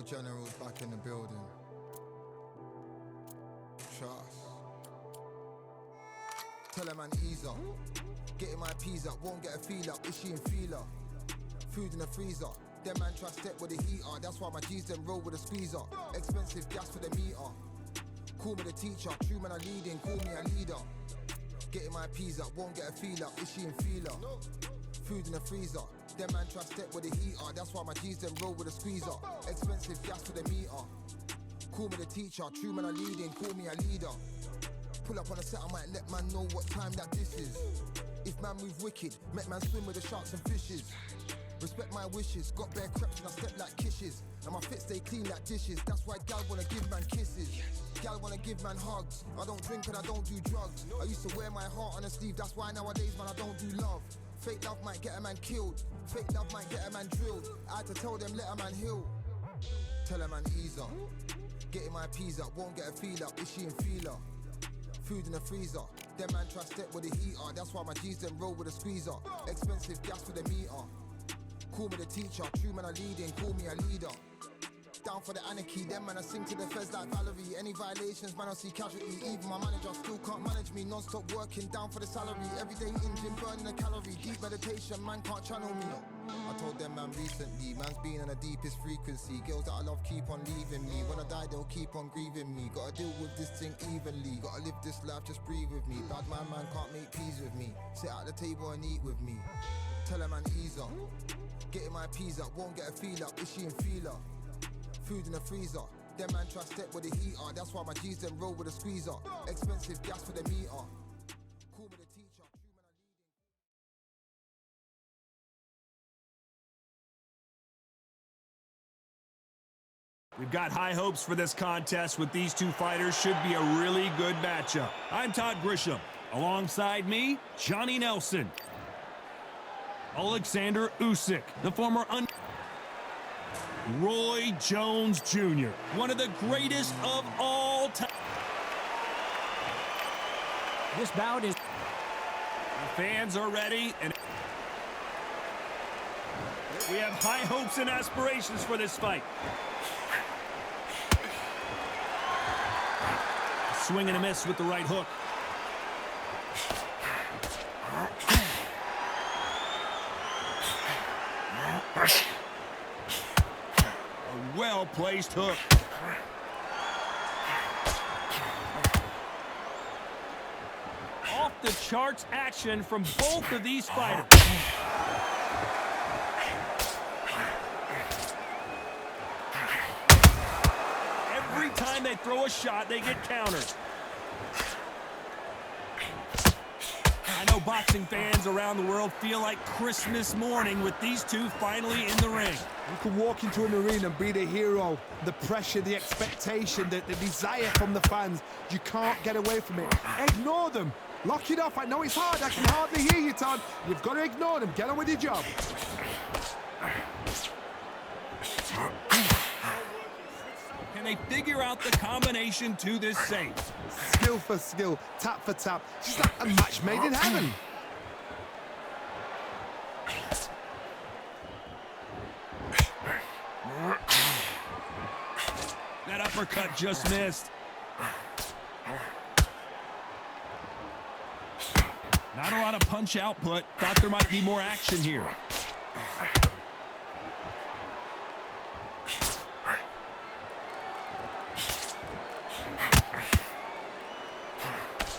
Real generals back in the building. Trust. Tell a man ease up. Getting my peas up, won't get a feel up. Is she in feeler? Food in the freezer. Them man try step with the heater. That's why my G's them roll with a squeezer. Expensive gas for the meter. Call me the teacher. True man I leading, call me a leader. Getting my peas up, won't get a feel up. Is she in feeler? Food in the freezer. Them man try step with the heater. That's why my G's them roll with a squeezer. Expensive gas for the meter. Call me the teacher. True man I leading, call me a leader. Pull up on a set, I might let man know what time that this is. If man move wicked, make man swim with the sharks and fishes. Respect my wishes, got bare creps and I step like kisses. And my fit stay clean like dishes, that's why gal wanna give man kisses. Gal wanna give man hugs, I don't drink and I don't do drugs. I used to wear my heart on a sleeve, that's why nowadays man I don't do love. Fake love might get a man killed, fake love might get a man drilled. I had to tell them let a man heal. Tell a man ease up, getting my peas up, won't get a feel up, is she in feeler? Food in the freezer, them man try step with the heater. That's why my G's them roll with a squeezer. Expensive gas for the meter. Call me the teacher, true man I leading, call me a leader. Down for the anarchy, them man I sing to the feds like Valerie. Any violations, man I see casualty. Even my manager still can't manage me. Non-stop working, down for the salary. Everyday in gym, burning a calorie. Deep meditation, man can't channel me. I told them man recently, man's been on the deepest frequency. Girls that I love keep on leaving me. When I die they'll keep on grieving me. Gotta deal with this thing evenly. Gotta live this life, just breathe with me. Bad man can't make peace with me. Sit at the table and eat with me. Tell a man ease up. Getting my peas up, won't get a feel up. Is she in feeler? Food in the freezer. Them man try step with the heater. That's why my G's them roll with a squeezer. Expensive gas for the meter. Call me the teacher. We've got high hopes for this contest with these two fighters. Should be a really good matchup. I'm Todd Grisham. Alongside me, Johnny Nelson. Alexander Usyk, the former Roy Jones Jr., one of the greatest of all time. This bout is... The fans are ready, and we have high hopes and aspirations for this fight. Swing and a miss with the right hook. A well-placed hook. Off the charts action from both of these fighters. Every time they throw a shot, they get countered. I know boxing fans around the world feel like Christmas morning with these two finally in the ring. You can walk into an arena and be the hero. The pressure, the expectation, the desire from the fans. You can't get away from it. Ignore them. Lock it off. I know it's hard. I can hardly hear you, Todd. You've got to ignore them. Get on with your job. Can they figure out the combination to this safe? Skill for skill, tap for tap. Just like a match made in heaven. That uppercut just missed. Not a lot of punch output. Thought there might be more action here.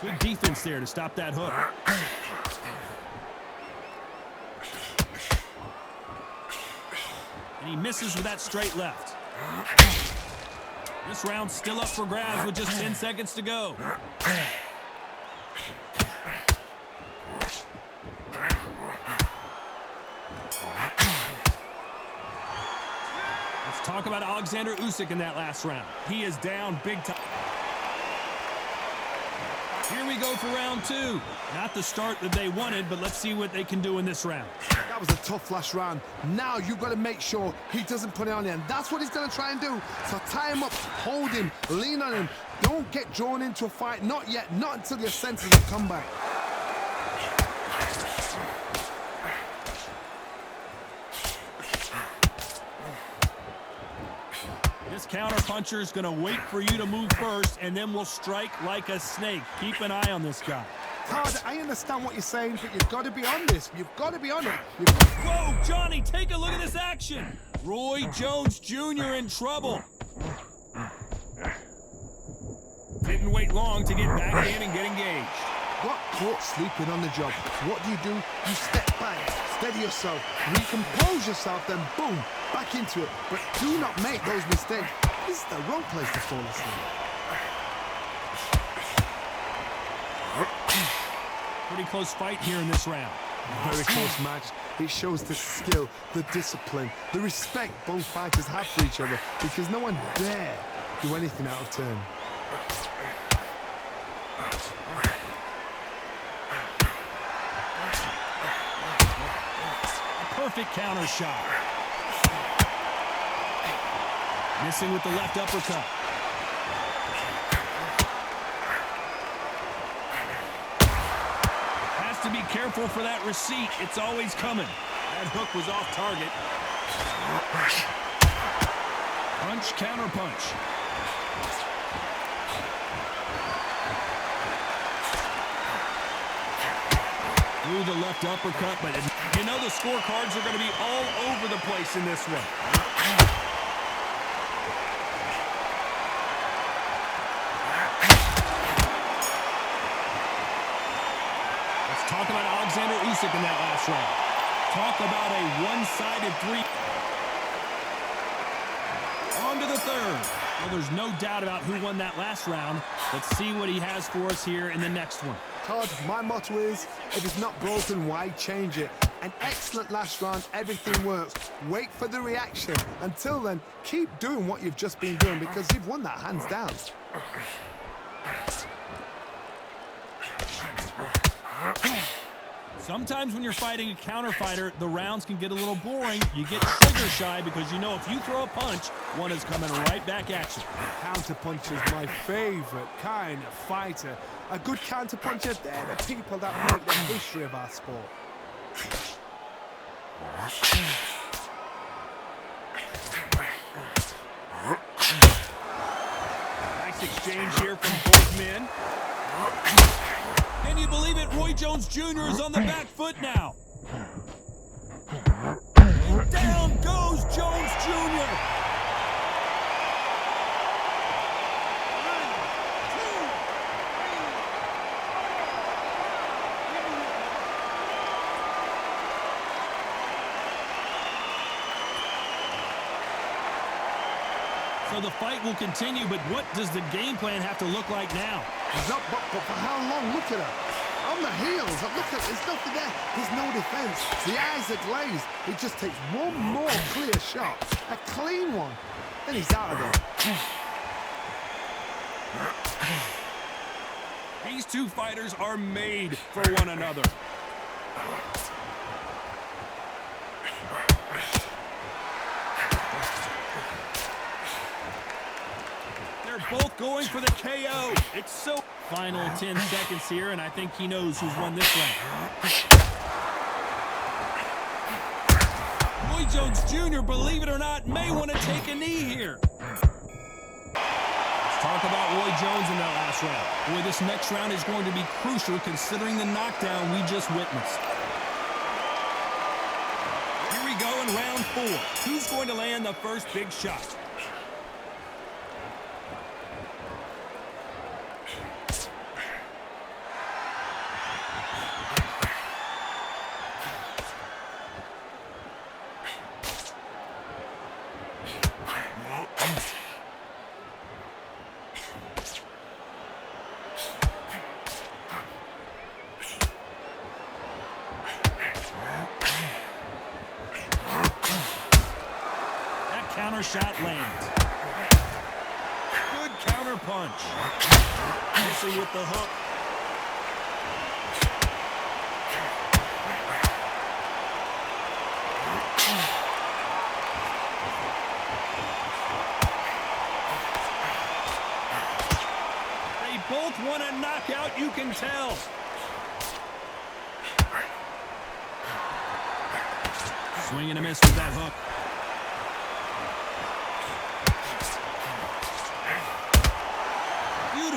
Good defense there to stop that hook. And he misses with that straight left. This round's still up for grabs with just 10 seconds to go. Let's talk about Alexander Usyk in that last round. He is down big time. Here we go for round two. Not the start that they wanted, but let's see what they can do in this round. That was a tough last round. Now you've got to make sure he doesn't put it on you, and that's what he's going to try and do. So tie him up, hold him, lean on him. Don't get drawn into a fight. Not yet. Not until your senses have come back. counterpuncher is going to wait for you to move first, and then will strike like a snake. Keep an eye on this guy. Todd, I understand what you're saying, but you've got to be on this. You've got to be on it. Whoa, Johnny, take a look at this action. Roy Jones Jr. in trouble. Didn't wait long to get back in and get engaged. Got caught sleeping on the job. What do? You step back, steady yourself, recompose yourself, then boom, back into it. But do not make those mistakes. This is the wrong place to fall asleep. Pretty close fight here in this round. Very close match. It shows the skill, the discipline, the respect both fighters have for each other, because no one dare do anything out of turn. Perfect counter shot. Missing with the left uppercut. Has to be careful for that receipt. It's always coming. That hook was off target. Punch, counter punch. Through the left uppercut, but you know the scorecards are going to be all over the place in this one. Let's talk about Alexander Usyk in that last round. Talk about a one-sided three. On to the third. Well, there's no doubt about who won that last round. Let's see what he has for us here in the next one. Todd, my motto is, if it's not broken, why change it? An excellent last round, everything works. Wait for the reaction. Until then, keep doing what you've just been doing, because you've won that hands down. Sometimes when you're fighting a counter fighter, the rounds can get a little boring. You get trigger shy because you know if you throw a punch, one is coming right back at you. Counter punch is my favorite kind of fighter. A good counter puncher, they're the people that make the history of our sport. Nice exchange here from both men. Can you believe it? Roy Jones Jr. is on the back foot now. And down goes Jones Jr. So the fight will continue, but what does the game plan have to look like now? He's up, but for how long? Look at her. On the heels. Look at it. There's nothing there. There's no defense. The eyes are glazed. He just takes one more clear shot. A clean one. Then he's out of there. These two fighters are made for one another. They're both going for the KO. It's so... Final 10 seconds here, and I think he knows who's won this round. Roy Jones Jr., believe it or not, may want to take a knee here. Let's talk about Roy Jones in that last round. Boy, this next round is going to be crucial considering the knockdown we just witnessed. Here we go in round 4. Who's going to land the first big shot? Counter shot lands. Good counter punch. Missing with the hook. They both want a knockout, you can tell. Swing and a miss with that hook.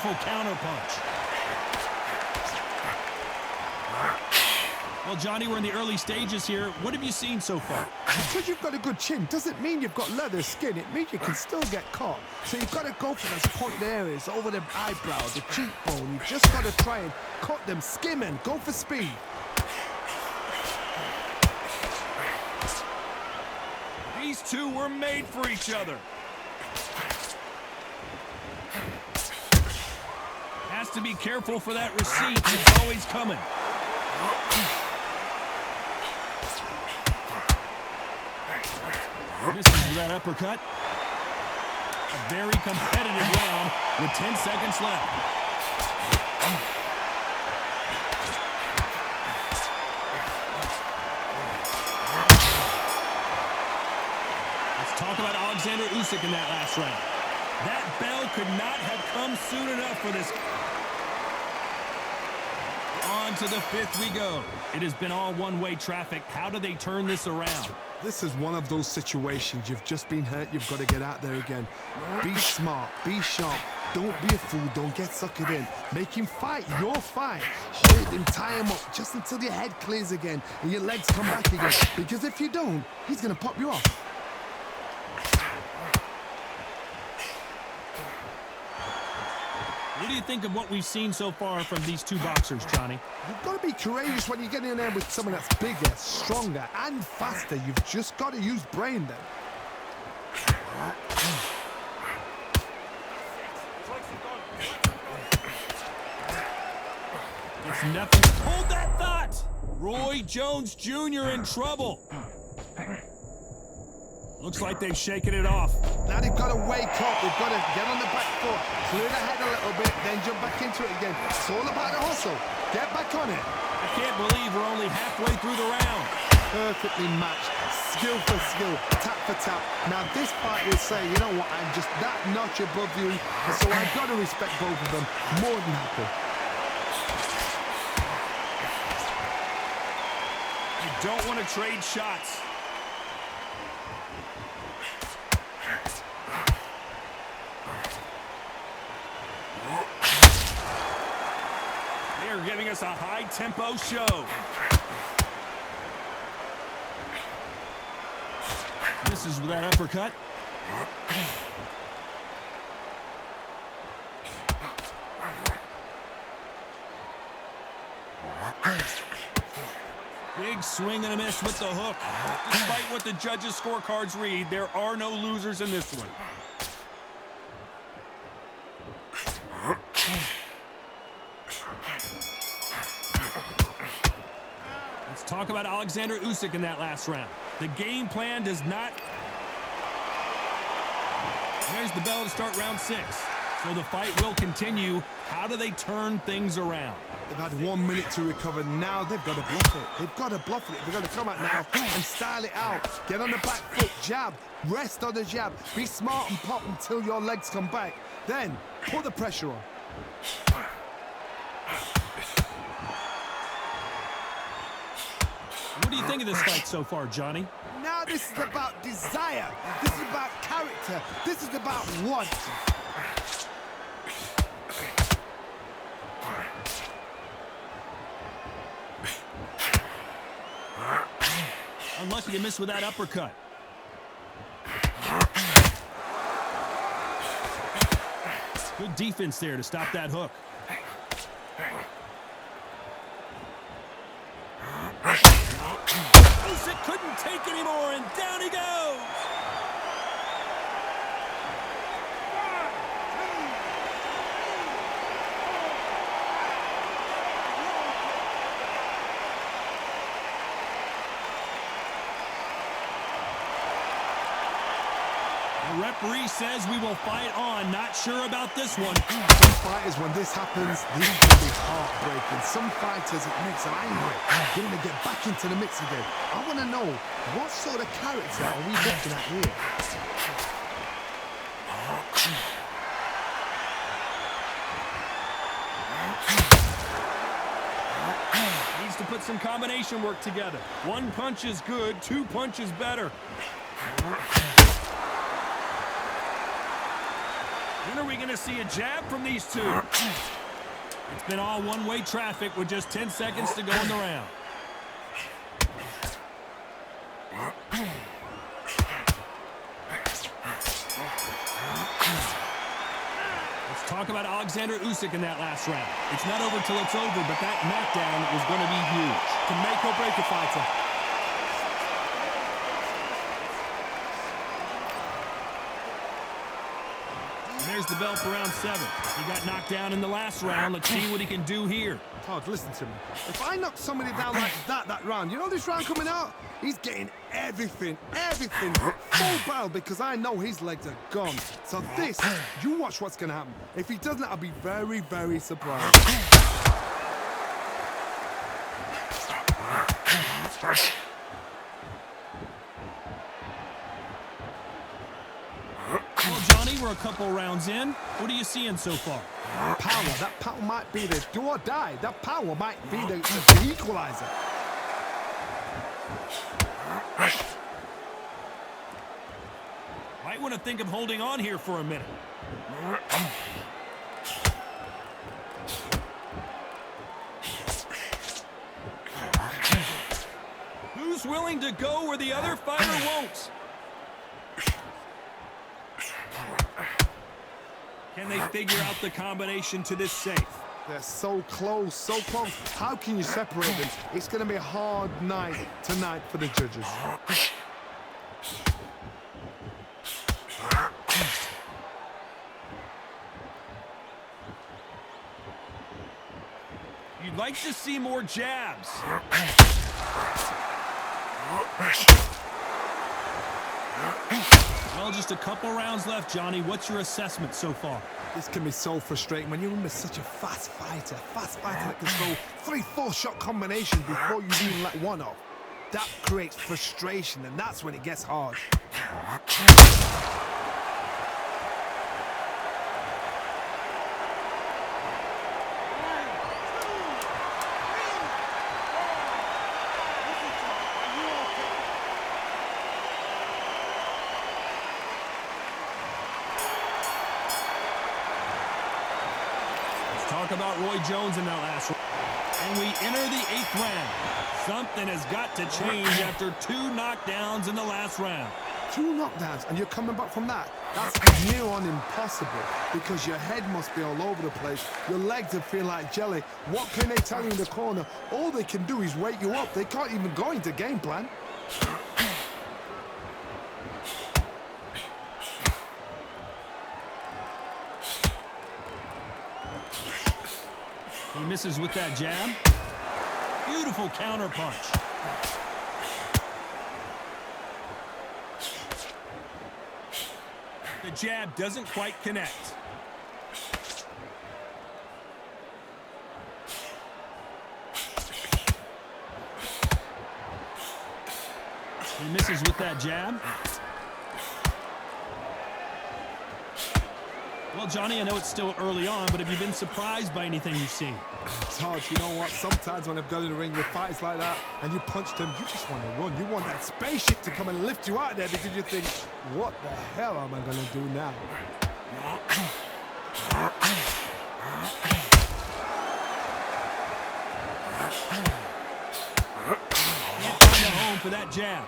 powerful counterpunch. Well, Johnny, we're in the early stages here. What have you seen so far? Because you've got a good chin doesn't mean you've got leather skin. It means you can still get caught. So you've got to go for those pointed areas, over the eyebrow, the cheekbone. You've just got to try and cut them, skim and go for speed. These two were made for each other. Has to be careful for that receipt. It's always coming. Misses that uppercut. A very competitive round with 10 seconds left. Let's talk about Alexander Usyk in that last round. That bell could not have come soon enough for this. On to the fifth we go. It has been all one-way traffic. How do they turn this around? This is one of those situations. You've just been hurt. You've got to get out there again. Be smart. Be sharp. Don't be a fool. Don't get suckered in. Make him fight your fight. Hold him, tie him up just until your head clears again and your legs come back again. Because if you don't, he's going to pop you off. What do you think of what we've seen so far from these two boxers, Johnny? You've got to be courageous when you get in there with someone that's bigger, stronger, and faster. You've just got to use brain then. It's nothing. Hold that thought! Roy Jones Jr. in trouble. Looks like they've shaken it off. Now they've got to wake up. They've got to get on the back foot, clear the head a little bit, then jump back into it again. It's all about the hustle. Get back on it. I can't believe we're only halfway through the round. Perfectly matched. Skill for skill, tap for tap. Now this fight will say, you know what, I'm just that notch above you, and so I've got to respect both of them. More than happy. You don't want to trade shots. They're giving us a high-tempo show. Misses with that uppercut. Big swing and a miss with the hook. Despite what the judges' scorecards read, there are no losers in this one. Let's talk about Alexander Usyk in that last round. The game plan does not... There's the bell to start round 6. So the fight will continue. How do they turn things around? They've had 1 minute to recover. Now they've got to bluff it. They've got to bluff it. They've got to come out now and style it out. Get on the back foot, jab. Rest on the jab. Be smart and pop until your legs come back. Then put the pressure on. What do you think of this fight so far, Johnny? Now this is about desire. This is about character. This is about want. Unlucky to miss with that uppercut. Good defense there to stop that hook. Usyk couldn't take anymore, and down he goes. The referee says we will fight on. Not sure about this one. Some fighters, when this happens, these can be heartbreaking. Some fighters, it makes them angry. They want to get back into the mix again. I want to know, what sort of character are we looking at here? Needs to put some combination work together. One punch is good, 2 punches better. When are we going to see a jab from these two? It's been all one-way traffic with just 10 seconds to go in the round. Let's talk about Alexander Usyk in that last round. It's not over till it's over, but that knockdown was going to be huge. Can make or break a fighter. There's the bell for round 7. He got knocked down in the last round. Let's see what he can do here. Todd, listen to me. If I knock somebody down like that round, you know this round coming out? He's getting everything, full barrel, because I know his legs are gone. So this, you watch what's going to happen. If he doesn't, I'll be very, very surprised. Well, Johnny, we're a couple rounds in. What are you seeing so far? Power. That power might be the do or die. That power might be the equalizer. Might want to think of holding on here for a minute. Who's willing to go where the other fighter won't? Can they figure out the combination to this safe? They're so close, so close. How can you separate them? It's going to be a hard night tonight for the judges. You'd like to see more jabs. Well, just a couple rounds left, Johnny. What's your assessment so far? This can be so frustrating when you're in with such a fast fighter that can throw 3-4 shot combinations before you even let one off. That creates frustration, and that's when it gets hard. Talk about Roy Jones in that last round. And we enter the 8th round. Something has got to change after 2 knockdowns in the last round. 2 knockdowns, and you're coming back from that. That's near on impossible, because your head must be all over the place. Your legs will feel like jelly. What can they tell you in the corner? All they can do is wake you up. They can't even go into game plan. He misses with that jab. Beautiful counter punch. The jab doesn't quite connect. He misses with that jab. Well, Johnny, I know it's still early on, but have you been surprised by anything you've seen? Todd, you know what? Sometimes when I've gone in the ring with fights like that and you punch them, you just want to run. You want that spaceship to come and lift you out there, because you think, what the hell am I going to do now? Can't find a home for that jab.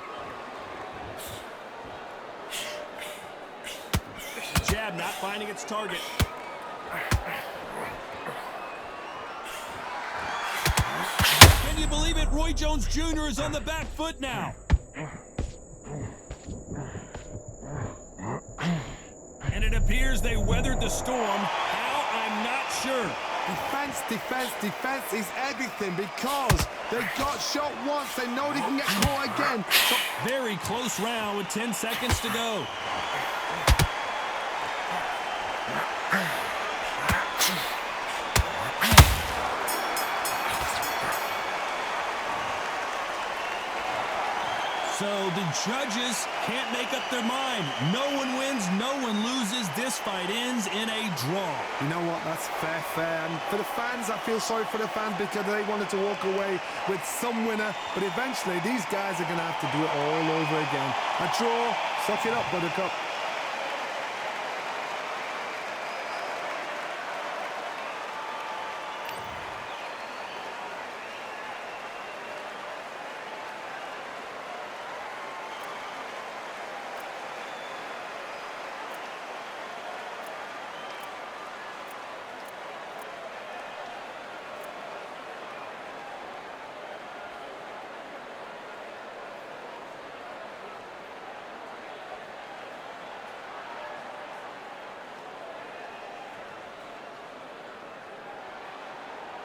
Jab not finding its target. Can you believe it? Roy Jones Jr. is on the back foot now. And it appears they weathered the storm. How? I'm not sure. Defense is everything, because they got shot once. They know they can get caught again. So very close round with 10 seconds to go. So the judges can't make up their mind. No one wins, no one loses. This fight ends in a draw. You know what? That's fair. And for the fans, I feel sorry for the fans, because they wanted to walk away with some winner. But eventually, these guys are going to have to do it all over again. A draw. Suck it up, Buttercup.